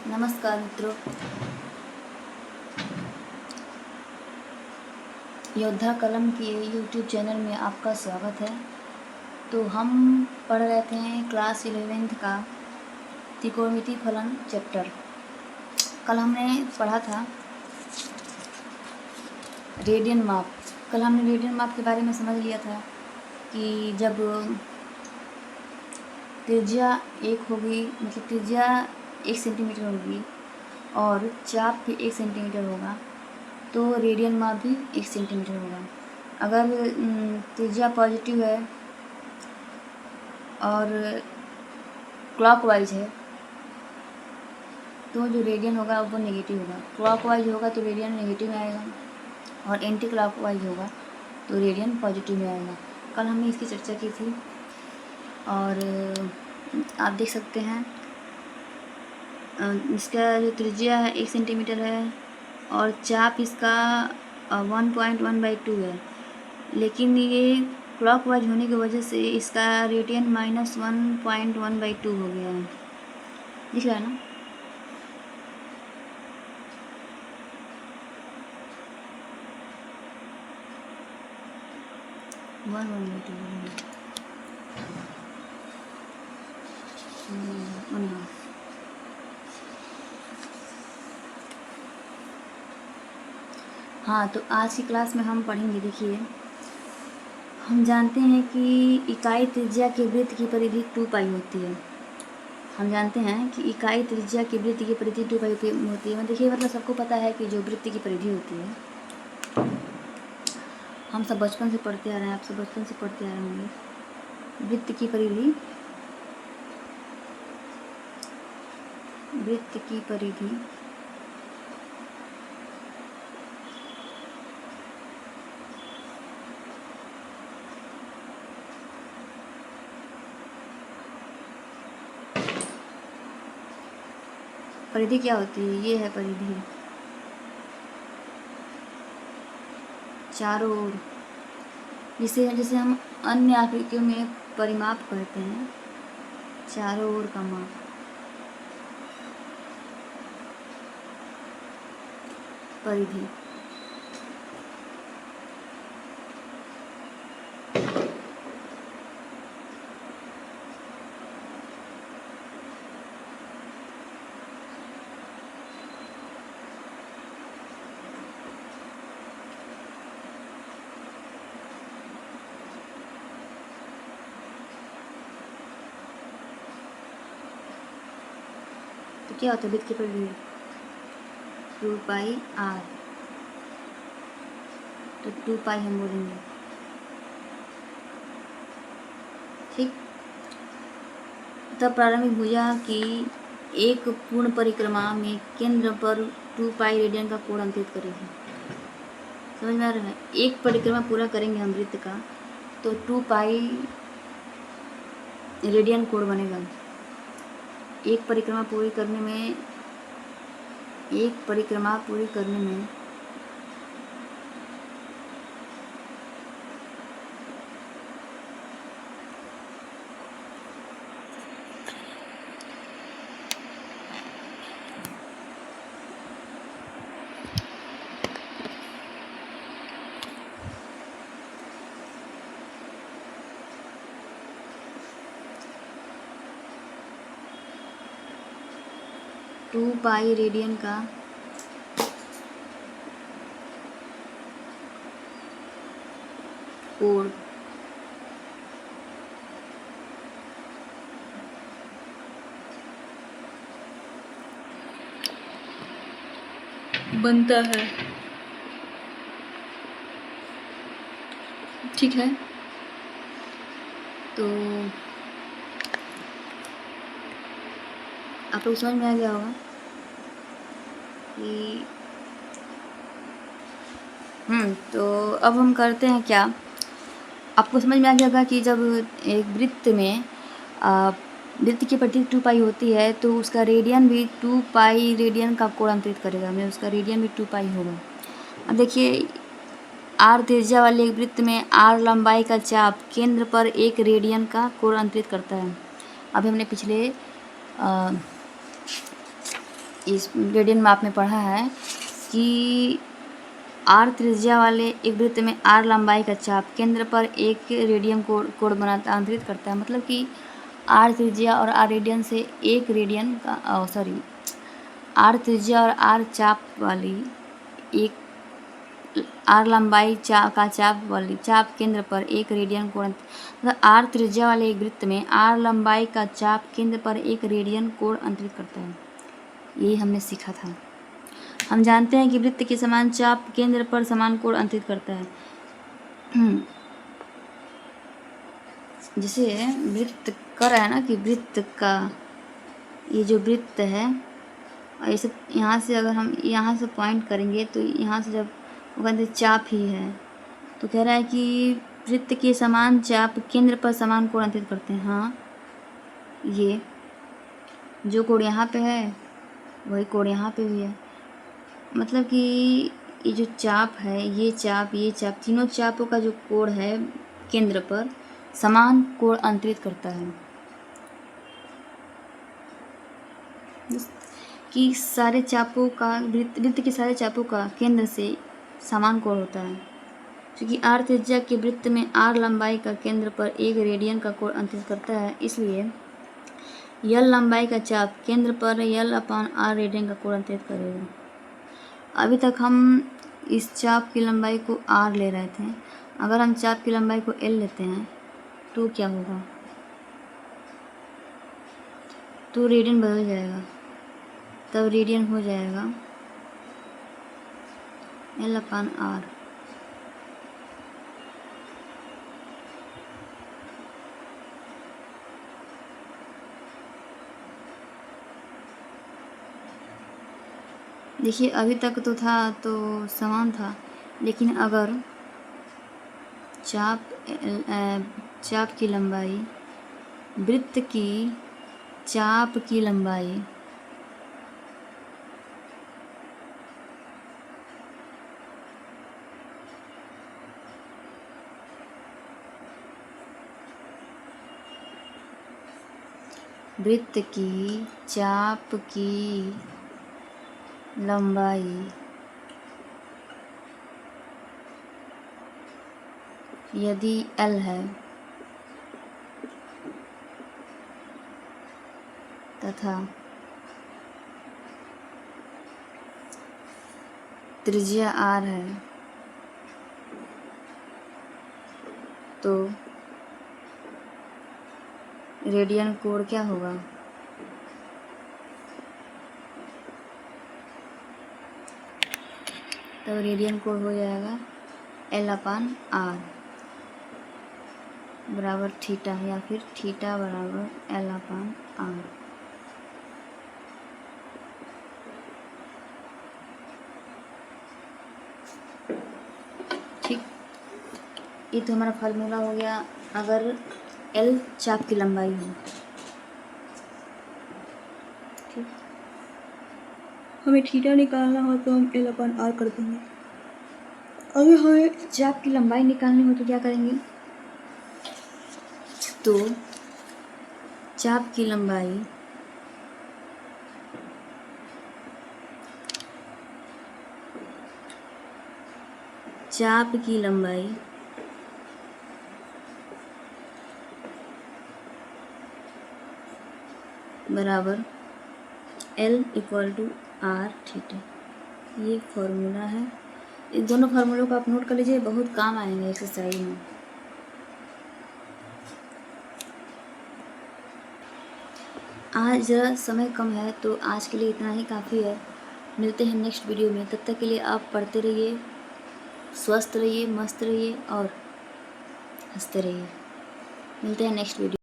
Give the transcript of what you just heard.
नमस्कार मित्रों, योद्धा कलम के यूट्यूब चैनल में आपका स्वागत है। तो हम पढ़ रहे थे क्लास 11th का त्रिकोणमितीय फलन चैप्टर। कल हमने पढ़ा था रेडियन माप। कल हमने रेडियन माप के बारे में समझ लिया था कि जब त्रिज्या 1 होगी, मतलब त्रिज्या 1 सेंटीमीटर होगी और चाप भी 1 सेंटीमीटर होगा तो रेडियन माप भी 1 सेंटीमीटर होगा। अगर त्रिज्या पॉजिटिव है और क्लॉकवाइज है तो जो रेडियन होगा वो नेगेटिव होगा। क्लॉकवाइज होगा तो रेडियन नेगेटिव में आएगा और एंटी क्लॉकवाइज होगा तो रेडियन पॉजिटिव में आएगा। कल हमने इसकी चर्चा की थी और आप देख सकते हैं इसका जो त्रिज्या है 1 सेंटीमीटर है और चाप इसका 1.1/2 है, लेकिन ये क्लॉकवाइज होने की वजह से इसका रेडियन -1.1/2 हो गया है। दिख रहा है ना? हाँ, तो आज की क्लास में हम पढ़ेंगे। देखिए, हम जानते हैं कि इकाई त्रिज्या के वृत्त की परिधि 2 पाई होती है। हम जानते हैं कि इकाई त्रिज्या की वृत्त की परिधि 2 पाई होती है। देखिए, मतलब सबको पता है कि जो वृत्त की परिधि होती है, हम सब बचपन से पढ़ते आ रहे हैं, आप सब बचपन से पढ़ते आ रहे होंगे। वृत्त की परिधि परिधि क्या होती है? ये है परिधि, चारों ओर, जिसे हम अन्य आकृतियों में परिमाप कहते हैं। चारों ओर का माप, परिधि। तो क्या होता है वृत्त की परिधि? 2πr, तो 2π हम बोलेंगे, ठीक। तब प्रारंभिक भुजा की एक पूर्ण परिक्रमा में केंद्र पर 2π रेडियन का कोण अंकित करेगी। समझ में आ रहा है? एक परिक्रमा पूरा करेंगे हम वृत्त का तो 2π रेडियन कोण बनेगा। एक परिक्रमा पूरी करने में टू पाई रेडियन का कोण बनता है, ठीक है। तो आप लोग समझ में आ गया होगा कि तो अब हम करते हैं क्या, आपको समझ में आ गया होगा कि जब एक वृत्त में वृत्त की परिधि 2π होती है तो उसका रेडियन भी 2π रेडियन का कोण अंकित करेगा, में उसका रेडियन भी 2π होगा। अब देखिए, r त्रिज्या वाले एक वृत्त में r लंबाई का चाप केंद्र पर 1 रेडियन का कोण अंकित करता है। अभी हमने पिछले इस रेडियन में आपने पढ़ा है कि आर त्रिज्या वाले एक वृत्त में आर लंबाई का चाप केंद्र पर एक रेडियन कोण बनाता अंतरित करता है। मतलब कि आर त्रिज्या और आर रेडियन से एक रेडियन का आर त्रिज्या और आर चाप वाली एक आर लंबाई का चाप वाली चाप केंद्र पर एक रेडियन कोण, मतलब आर त्रिज्या वाले एक वृत्त में आर लंबाई का चाप केंद्र पर एक रेडियन कोण अंतरित करता है। यही हमने सीखा था। हम जानते हैं कि वृत्त के समान चाप केंद्र पर समान कोण अंतरित करता है। जैसे वृत्त कर है ना कि वृत्त का ये जो वृत्त है, ऐसे यहाँ से अगर हम यहाँ से पॉइंट करेंगे तो यहाँ से जब वो कहते चाप ही है, तो कह रहा है कि वृत्त के समान चाप केंद्र पर समान कोण अंतरित करते हैं। हाँ, ये जो कोण यहाँ पे है वही कोण यहाँ पे भी है। मतलब कि ये जो चाप है, ये चाप तीनों चापों का जो कोण है केंद्र पर समान कोण अंतरित करता है। कि सारे चापों का वृत्त के सारे चापों का केंद्र से समान कोण होता है। क्योंकि आर त्रिज्या के वृत्त में आर लंबाई का केंद्र पर एक रेडियन का कोण अंतरित करता है, इसलिए यल लंबाई का चाप केंद्र पर L/R रेडियन का कोण अंतरित करेगा। अभी तक हम इस चाप की लंबाई को R ले रहे थे। अगर हम चाप की लंबाई को L लेते हैं तो क्या होगा? तो रेडियन बदल जाएगा, तब रेडियन हो जाएगा L/R। देखिए अभी तक तो था तो समान था, लेकिन अगर चाप की लंबाई वृत्त की चाप की लंबाई वृत्त की चाप की लंबाई यदि L है तथा त्रिज्या R है, तो रेडियन कोण क्या होगा? तब रेडियन कोण हो जाएगा L/R बराबर थीटा, या फिर थीटा बराबर L/R। ठीक, ये तो हमारा फार्मूला हो गया अगर L चाप की लंबाई हो। ठीक, हमें थीटा निकालना हो तो हम L/R कर देंगे। अगर हमें चाप की लंबाई निकालनी हो तो क्या करेंगे? तो चाप की लंबाई बराबर L/R थीटा। ये फॉर्मूला है। इन दोनों फार्मूलों को आप नोट कर लीजिए, बहुत काम आएंगे एक्सरसाइज में। आज ज़रा समय कम है तो आज के लिए इतना ही काफ़ी है। मिलते हैं नेक्स्ट वीडियो में। तब तक के लिए आप पढ़ते रहिए, स्वस्थ रहिए, मस्त रहिए और हंसते रहिए। मिलते हैं नेक्स्ट वीडियो।